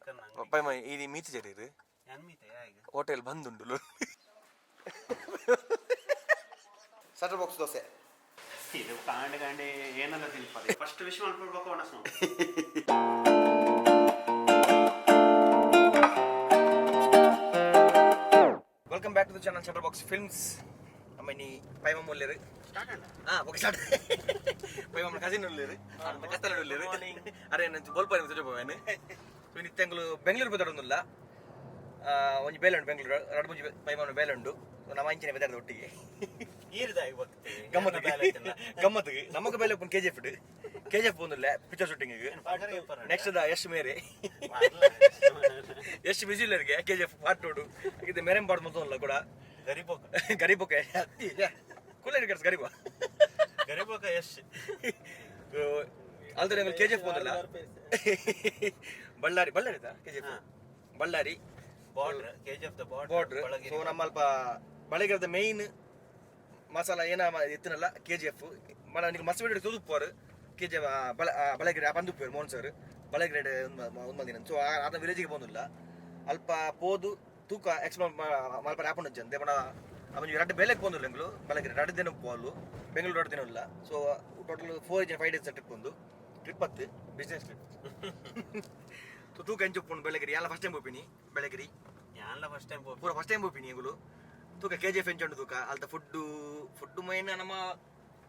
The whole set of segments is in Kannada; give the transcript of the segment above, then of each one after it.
ಚಿಕನ್ ಪೈ ಮೈ ಇದು ಮೀತಿ ಜರೀರು ಹೋಟೆಲ್ ಬಂದುಂಡು ಶಟರ್ ಬಾಕ್ಸ್ ದೋಸೆ ಇದು ಕಾಂಡೆ ಕಾಂಡೆ ಏನಲ್ಲ ತಿನ್ಪದೆ ಫಸ್ಟ್ ವಿಶ್ ಮಾಡ್ಕೊಳ್ಬೇಕು ಅನಸ್ನು welcome back to the channel Shutter Box Films ಅಮ್ಮನಿ ಪೈಮ ಮುಲ್ಲೇರು ಸ್ಟಾರ್ಟ್ ಅಲ್ಲ ಓಕೆ ಸ್ಟಾರ್ಟ್ ಪೈಮ ಕಸಿನ್ ಉಲ್ಲೇರು ಕತ್ತಲ ಉಲ್ಲೇರು ಅರೆ ನಾನು ಬೋಲ್ಪಾರಿ ಮುಚ್ಚ ಹೋಗೋನೆ ಸೊ ನಿತ್ಯಂಗಳು ಬೆಂಗಳೂರು ಬದಡೊಂದಿಲ್ಲ ಒಂಜಿ ಬೇಲೆ ಉಂಟು ಬೆಂಗಳೂರು ಎರಡು ಮುಂಜಿ ಪೈಮನ ಬೇಲೆ ಉಂಟು ನಮ್ಮ ಅಂಚಿನ ಬೆದಾರದ ಒಟ್ಟಿಗೆ ಗಮ್ಮತ್ತಿಗೆ ನಮಗೆ ಬೇಲೆ ಒಪ್ಪು ಕೆಜಿಎಫ್ ಬಂದಿಲ್ಲ ಪಿಕ್ಚರ್ ಶೂಟಿಂಗ್ ನೆಕ್ಸ್ಟ್ ಎಷ್ಟು ಮೇರೆ ಎಷ್ಟು ವಿಜಿಲರ್ಗೆ ಕೆಜಿಎಫ್ ಪಾರ್ಟ್ ನೋಡು ಇದು ಮೇರೆ ಪಾಡ್ ಮೊತ್ತಲ್ಲ ಕೂಡ ಗರಿಬೋಕ ಕುಲ್ಲ ಕಟ್ಸ್ ಗರಿಬೋಕ ಎಷ್ಟು ಅಲ್ದ್ರೆ ಕೆಜಿಎಫ್ ಬಂದಿಲ್ಲ Ballari KGF Ballari border so ನಮ್ಮ ಅಲ್ಪ ಬಳೆಗಿರದ ಮೇಯ್ನ್ ಮಸಾಲ ಏನ ಎತ್ತಿನಲ್ಲ ಕೆಜಿಎಫ್ మన నీకు మస్తు వీడియో చూదుపోరు కేజీ బలగిరి పందుపోయారు మోహన్ సార్ బలగిరి ఉంది సో అతను విలేజ్కి పోదుಲ್ಲ ಅಲ್ಪ ಪೋದು ತೂಕ ಎಕ್ಸ್ಪ್ಲೋರ್ ಮಲ್ಪ ಹಾಕೊಂಡು వచ్చాను మన ಅವನು ಎರಡು ಬೇಲೆಗೆ ಬಂದಿಲ್ಲ ಬೆಂಗಳೂರು ಬಲಗಿರಿ ಎರಡು ದಿನ ಪೋಲು ಬೆಂಗಳೂರು ಎರಡು ದಿನ ಇಲ್ಲ ಸೊ ಟೋಟಲ್ 5 days ಟ್ರಿಪ್ ಒಂದು ಟ್ರಿಪ್ ಹತ್ತು ಬಿಸ್ನೆಸ್ ಟ್ರಿಪ್ ತೂಕ ಹೆಂಚು ಒಪ್ಪುಂಡು ಬೆಳಗಿರಿ ಎಲ್ಲ ಫಸ್ಟ್ ಟೈಮ್ ಹೋಗ್ತೀನಿ ಬೆಳಗಿರಿ ಪೂರ ಫಸ್ಟ್ ಟೈಮ್ ಹೋಗ್ತೀನಿ ಎಂಗುಲು ತೂಕ ಕೆಜಿಎಫ್ ಹೆಂಚು ತೂಕ ಅಲ್ತ ಫುಡ್ ಮೈನ್ ನಮ್ಮ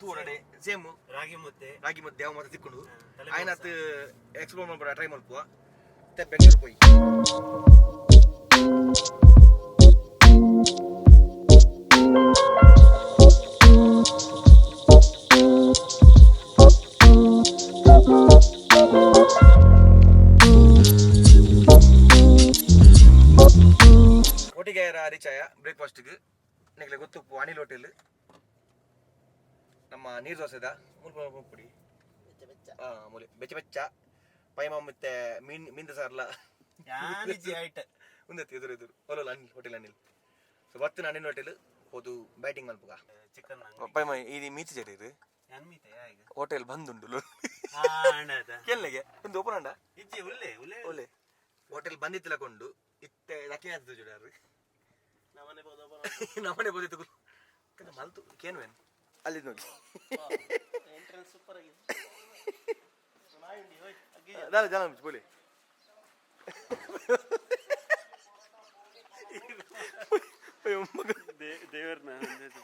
ತೂರಡೆ ಸೇಮ್ ರಾಗಿ ಮುದ್ದೆ ಯಾವ ಮತ್ತೆ ತಿಕ್ಕೊಂಡು ಆಯ್ನ ಎಕ್ಸ್ಪ್ಲೋರ್ ಮಾಡ್ಬಿಡ ಟ್ರೈ ಮಾಡ್ಕೋ ಮತ್ತೆ ಬೆಂಗಳೂರು ಹೋಗಿ ಒಟ್ಟಿಗೆ ರೀಚಾಯ ಬ್ರೇಕ್ಫಾಸ್ಟ್ಗೆ ನಿಮಗೆ ಗೊತ್ತು ಅನಿಲ್ ಹೋಟೆಲ್ ನಮ್ಮ ನೀರು ದೋಸೆದ ಪುಡಿ ಮೂಲೆ ಬೆಚ್ಚ ಪೈಮ ಮತ್ತೆ ಮೀನ್ ಸಾರ್ಲ ಉಂದತ್ತಿ ಎದುರು ಒಲೋಲ್ಲ ಅನಿಲ್ ಹೋಟೆಲ್ ಅನಿಲ್ ಸೊ ಬತ್ತು ಅನಿಲ್ ಹೋಟೆಲ್ ಹೋದು ಬ್ಯಾಟಿಂಗ್ ಮಲ್ಪುಗ ಚಿಕನ್ ಪೈಮ ಇದು ಮೀತಿ ಜರೀರು ಹೋಟೆಲ್ ಬಂದುಂಡು ಕೆಲ್ಲೆಗೆ ಒಂದು ಓಪನ್ ಅಂಡ ಒಳ್ಳೆ ಹೋಟೆಲ್ ಬಂದಿತ್ತಿಲಕೊಂಡು ಇತ್ತೆ ಲಕ್ಕಿ ಆಗ್ತದೆ ಜೋಡಾರು ನಮ್ಮನೆ ಬೋದಿತ್ತು ಮಲ್ತು ಕೇನ್ವೇನು ಅಲ್ಲಿ ನೋಡಿ ಜನ ಬೋಲಿ ದೇವರನ್ನ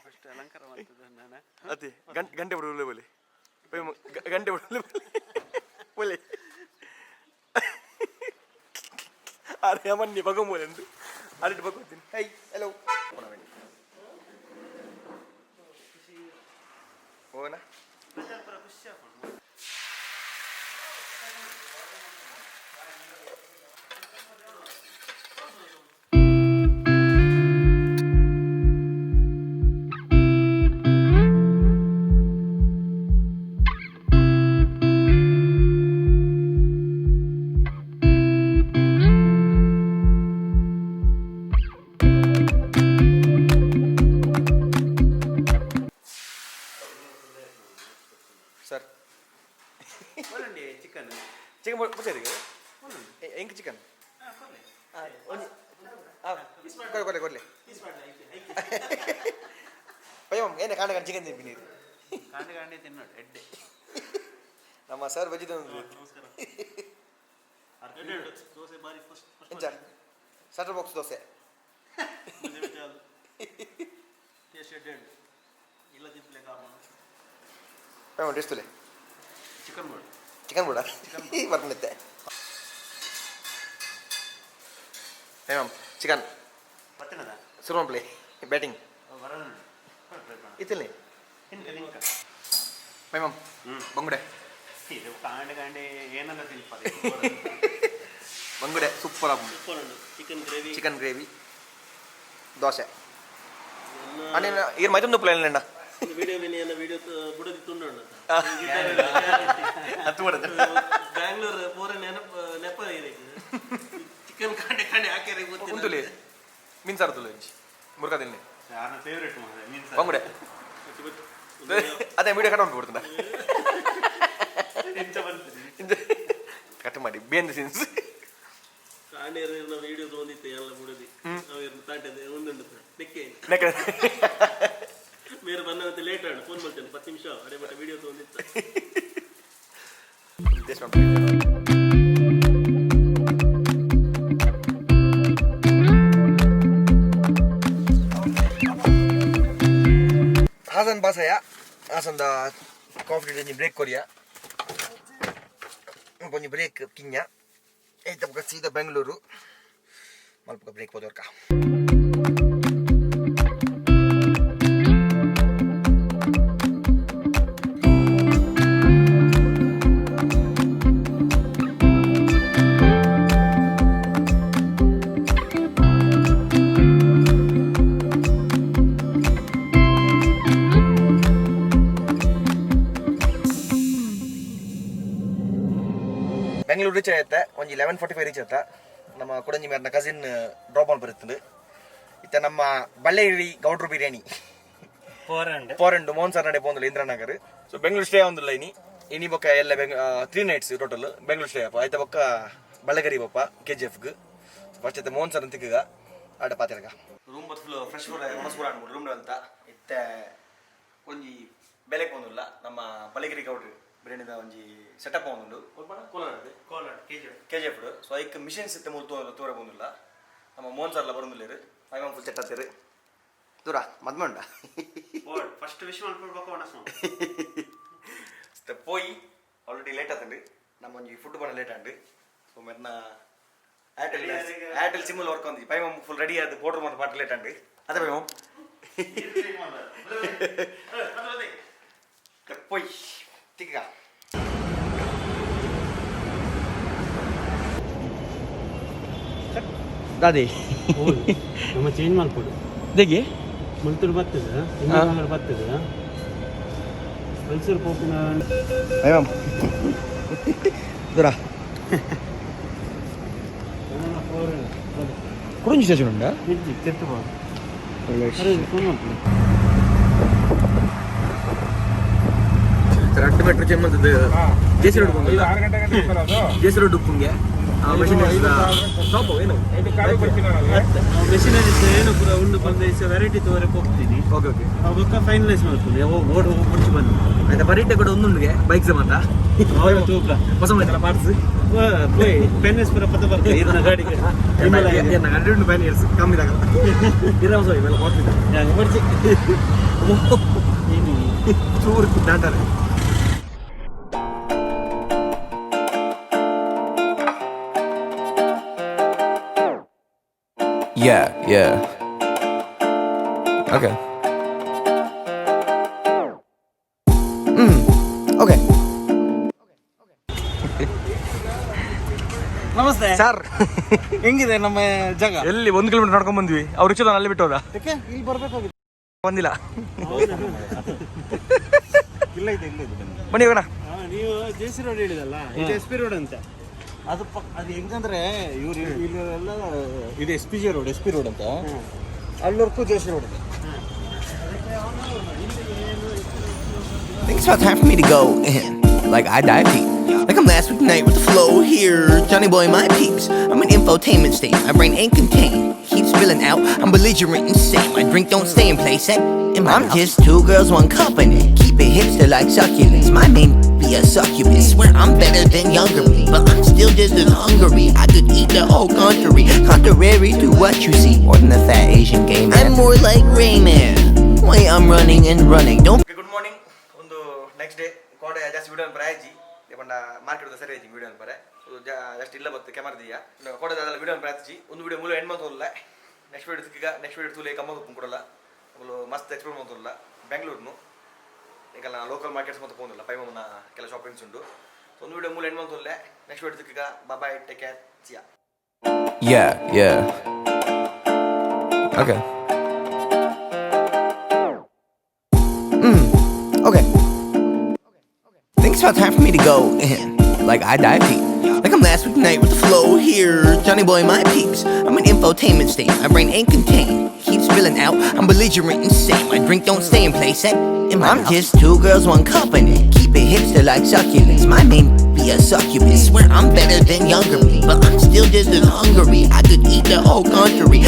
ಫಸ್ಟ್ ಅಲಂಕಾರ ಮಾಡ್ತಿದ್ದೆ ನಾನು ಅದೇ ಗಂಟೆ ಬಿಡುವುದೇ ಬೋಲಿ ಗಂಟೆ ಬಿಡುವುದೇ ಬೋಲಿ ಅರೆ ಅಮ್ಮನಿ ಬಗಮೂಲೆ ಎಂದು ಅಲ್ಲಿಟ್ಟು ಬಗ್ತೀನಿ ಹೈ ಹಲೋ ಹೋಗೋಣ ಸರ್ ಚಿಕನ್ ಬರ್ತದೆ ಹೆಂಗೆ ಚಿಕನ್ ಕೊಡ್ಲಿ ಪಯ್ಯಮ್ಮ ಏನೇ ಕಾಂಡ ಚಿಕನ್ ತಿಂಪಿ ನೀರು ಕಾಂಡೆ ತಿನ್ನೋಡು ಎಡ್ಡೆ ನಮ್ಮ ಸರ್ ಬಜ್ಜಿದ ದೋಸೆ ಬಾರಿ ಶಟರ್ ಬಾಕ್ಸ್ ದೋಸೆ ಪಯ್ಯಮ್ಮ ಟೇಸ್ಟ್ ತುಲೆ ಚಿಕನ್ ಬೂಡ ಬರ್ಕೊಂಡೆ ಮ್ಯಾಮ್ ಚಿಕನ್ ಸುರ್ಮನ್ ಪ್ಲೇ ಬ್ಯಾಟಿಂಗ್ ಇತ್ತಿಲ್ಲ ಮ್ಯಾಮ್ ಬಂಗುಡೆ ಕಾಂಡೆ ಏನಲ್ಲ ತಿನ್ಪದೆ ಬಂಗುಡೆ ಸೂಪರ್ ಚಿಕನ್ ಗ್ರೇವಿ ದೋಸೆ ಏನು ಮೈತೊಂದು ಪ್ಲೇನ್ ಅಣ್ಣ ಬ್ಯಾಂಗ್ಳೂರ್ ಪೂರ ನೆಪ ಚಿಕನ್ ಕಾಂಡೆ ಹಾಕ್ಯಾರ ಉಂತುಲಿ ಮೀನ್ ಸಾರು ತುಳು ಮುರ್ಕ ತಿನ್ನಿ ಫೇವ್ರೇಟ್ ಬಂಗುಡೆ ಅದೇ ವಿಡಿಯೋ ಕಟ್ ಮಾಡ್ಬಿಡ್ತಾನೆ ಕಟ್ ಮಾಡಿ ಬೇಂದ ಸೀನ್ಸ್ ಆಂಡೇರಿನ ವಿಡಿಯೋ ತೊಗೊಂಡಿತ್ತು ಎಲ್ಲ ಬಿಡೋದು ಅವ್ರು ತಾಟದೆ ಒಂದುಂಡು ನೆಕ್ಕೆ ಮೇರೆ ಬಂದಂತೆ ಲೇಟ್ ಆಡು ಫೋನ್ ಮಾಡ್ತೇನೆ 10 ನಿಮಿಷ ಅರೆ ಬಟ್ ವಿಡಿಯೋ ತೊಗೊಂಡಿತ್ತು ಹಾಸನ್ ಬಾಸಯ್ಯ ಹಾಸನ್ದ ಕಾಫಿ ಬ್ರೇಕ್ ಕೊರಿಯಾ ಕೊಂಚ ಬ್ರೇಕ್ ಕಿಂಜ ಐತ ಸೀದಾ ಬೆಂಗಳೂರು ಮಲ್ಪ ಬ್ರೇಕ್ ಹೋದವ್ರಕ ಬೆಂಗಳೂರು ರೀಚ್ ಆಯ್ತೆ ಒಂದು 11:45 ರೀಚ್ ಆಯ್ತಾ ನಮ್ಮ ಕೊಡಂಜಿ ಮೇರ್ನ ಕಸಿನ್ ಡ್ರಾಪ್ ಆನ್ ಬರುತ್ತದೆ ಇತ್ತ ನಮ್ಮ ಬಳ್ಳೇರಿ ಗೌಡ್ರು ಬಿರಿಯಾನಿ ಪೋರಂಡು ಮೋಹನ್ ಸರ್ ನಡೆ ಪೋಂದಿಲ್ಲ ಇಂದ್ರನಗರ್ ಸೊ ಬೆಂಗಳೂರು ಸ್ಟೇ ಒಂದಿಲ್ಲ ಇನಿ ಬೊಕ್ಕ ಎಲ್ಲ 3 nights ಟೋಟಲ್ ಬೆಂಗಳೂರು ಸ್ಟೇ ಅಪ್ಪ ಆಯ್ತ ಬೊಕ್ಕ ಬಳ್ಳಗರಿ ಬಪ್ಪ KGFಗೆ ಫಸ್ಟ್ ಐತೆ ಮೋಹನ್ ಸರ್ ಅಂತಿಗ ಆಟ ಪಾತಿರಗ ರೂಮ್ ಬತ್ ಫುಲ್ ಫ್ರೆಶ್ ಮನಸ್ಪುರ ಅನ್ಬಿಟ್ಟು ರೂಮ್ ಅಂತ ಇತ್ತ ಒಂಜಿ ಬೆಲೆ ಪೋಂದಿಲ್ಲ ನಮ್ಮ ಬಳ್ಳಗಿರಿ ಗೌಡ್ರು ಬಿರಿಯಾನಿದ ಒಂಜಿ ಸೆಟಪ್ ಒಂದು ಕೋಲಾರ KGF ಸೊ ಐಕ್ ಮಿಷನ್ಸ್ ಇತ್ತೆ ಮೂರು ತೋರ ಬಂದಿಲ್ಲ ನಮ್ಮ ಮೋಹನ್ ಸರ್ಲ ಬರೋದಿಲ್ಲ ಐವ ಫುಲ್ ಸೆಟ್ ಹತ್ತಿರ ದೂರ ಮದ್ಮಂಡ ಫಸ್ಟ್ ವಿಷಯ ಅನ್ಕೊಳ್ಬೇಕು ಅನಸ್ಮ ಪೋಯಿ ಆಲ್ರೆಡಿ ಲೇಟ್ ಆತಂಡು ನಮ್ಮ ಒಂಜಿ ಫುಡ್ ಬಣ್ಣ ಲೇಟ್ ಆಂಡು ಸೊ ಮೆರ್ನ ಏರ್ಟೆಲ್ ಸಿಮ್ಮಲ್ಲಿ ವರ್ಕ್ ಒಂದು ಪೈಮ ಫುಲ್ ರೆಡಿ ಆದ ಪೋಟ್ರ್ ಮಾಡಿ ಪಾಟ್ ಲೇಟ್ ಆಂಡು ಅದೇ ಪೈಮ ಪೋಯ್ ತಿಕ್ಕ ದಾದಿ ನಮ್ಮ ಚೇಂಜ್ ಮಾಡ್ಕೊಡು ಹೇಗೆ ಮುಲ್ತೂರು ಬರ್ತದೆ ಇಂದ್ರ ಬರ್ತದೆ ಮೈಸೂರು ಪೋಪಿನ ದೂರ ಕುರುಂಜಿ ಸ್ಟೇಷನ್ ಉಂಟಾ ತಿರ್ತು ಫೋನ್ ಮಾಡ್ತೀನಿ ರೆಡ್ ಮೆಟ್ರೋ ಚೇಂಜ್ ಮಾಡ್ತದೆ ಜೇಸಿ ರೋಡ್ ಜೇಸಿ ರೋಡ್ ಉಪ್ಪುಂಗೆ ಮೆಷಿನರೀಸ್ ಏನು ಪೂರ ಉಂಡು ಬಂದ ವೆರೈಟಿ ತೋರಕ್ಕೆ ಹೋಗ್ತೀನಿ ಓಕೆ ಓಕೆ ಅವಕ್ಕೆ ಫೈನಲೈಸ್ ಮಾಡ್ತೀನಿ ಓಡ್ ಮುಂಚೆ ಬಂದು ಆಯ್ತಾ ಬರೀಟೆ ಕೂಡ ಒಂದುಂಡಿಗೆ ಬೈಕ್ ಮಾತ ತೂಕ ಹೊಸ ಮೈತಲ್ಲ ಪಾರ್ಟ್ಸ್ ಪೆನ್ನೆಸ್ ಪೂರ ಪದ ಬರ್ತದೆ ಇದನ್ನ ಗಾಡಿಗೆ ಹಂಡ್ರೆಡ್ ಬ್ಯಾನ್ ಇಯರ್ಸ್ ಕಮ್ಮಿ ಆಗಲ್ಲ ಇರೋ ಇವೆಲ್ಲ ಕೊಡ್ತಿದ್ದೆ ಚೂರು ದಾಟಾರೆ Yeah. Okay. Okay. ನಮಸ್ತೆ ಸರ್ ಹೆಂಗಿದೆ ನಮ್ಮ ಜಾಗ ಎಲ್ಲಿ 1 ಕಿಲೋಮೀಟರ್ ನಡ್ಕೊಂಡ್ ಬಂದ್ವಿ ಅವ್ರು ರಿಕ್ಷಾ ಅಲ್ಲಿ ಬಿಟ್ಟು ಹೋದ ಇಲ್ಲಿ ಬರ್ಬೇಕಾಗಿತ್ತು ಬಂದಿಲ್ಲ ಇಲ್ಲ ಇದೆ ಬನ್ನಿ ಹೋಗೋಣ ನೀವು ಜೆಸಿ ರೋಡ್ ಹೇಳಿದಲ್ಲ ಇದು SP ರೋಡ್ ಅಂತ ಅದು ಅದು ಹೆಂಗಂದ್ರೆ ಇವ್ರು ಇಲ್ಲೆಲ್ಲ ಇದು SP ರೋಡ್ ಅಂತ ಅಲ್ಲವರೆಗೂ ಜೆಸಿ ರೋಡ್ ಇದೆ I think it's about time for me to go in. Like I dive deep. Like I'm last week night with the flow here. Johnny boy, my peeps. I'm an infotainment state. My brain ain't contained. Keep spilling out. I'm belligerent insane. My drink don't stay in place. I'm just 2 girls, 1 company. Keep it hipster like succulents. My main be a succubus. Swear I'm better than younger me, but I'm still just as hungry. I could eat the whole country, contrary to what you see. More than the fat Asian gay man. I'm more like Rayman. Way I'm running and running. Don't. Good morning ಒಂದು ನೆಕ್ಸ್ಟ್ ಡೇ ಕೋಡೆ ಜಾಸ್ತಿ ವಿಡಿಯೋ ಬರಾಯ್ಜಿ ಪಂಡ ಮಾರ್ಕೆಟ್ ಸರಿ ಆಯ್ತು ವಿಡಿಯೋ ಬರೆ ಜಸ್ಟ್ ಇಲ್ಲ ಬತ್ತು ಕ್ಯಾಮರಾ ಕೋಡೆ ಅದೆಲ್ಲ ವಿಡಿಯೋ ಬರಾಯ್ಜಿ ಒಂದು ವಿಡಿಯೋ ಮೂಲ ಎಂಡ್ ಮಂತಲ್ಲ ನೆಕ್ಸ್ಟ್ ವಿಡಿಯೋ ಸಿಕ್ಕ ನೆಕ್ಸ್ಟ್ ವಿಡಿಯೋ ತೂಲೆ ಕಮ್ಮ ಕೊಡಲ್ಲ ಅವಳು ಮಸ್ತ್ ಎಕ್ಸ್ಪ್ಲೋರ್ ಮಾಡ್ತಲ್ಲ ಬೆಂಗಳೂರು ಈಗ ನಾ ಲೋಕಲ್ ಮಾರ್ಕೆಟ್ಸ್ ಮತ್ತೆ ಹೋಗಿಲ್ಲ ಪೈಮನ ಕೆಲ ಶಾಪಿಂಗ್ಸ್ ಉಂಟು ಒಂದು ವಿಡಿಯೋ ಮೂಲ ಎಂಡ್ ಮಂತಲ್ಲ ನೆಕ್ಸ್ಟ್ ವಿಡಿಯೋ ಸಿಕ್ಕ bye take care Siya Yeah. Okay. Okay. I think it's about time for me to go in. Like I dive deep. Like I'm last week night with the flow here. Johnny boy, my peeps. I'm an infotainment state. My brain ain't contained. Keep spilling out. I'm belligerent insane. My drink don't stay in place. I'm just 2 girls, 1 company. Keep it hipster like succulents. My main be a succubus. Swear I'm better than younger me, but I'm still just as hungry. I could eat the whole country.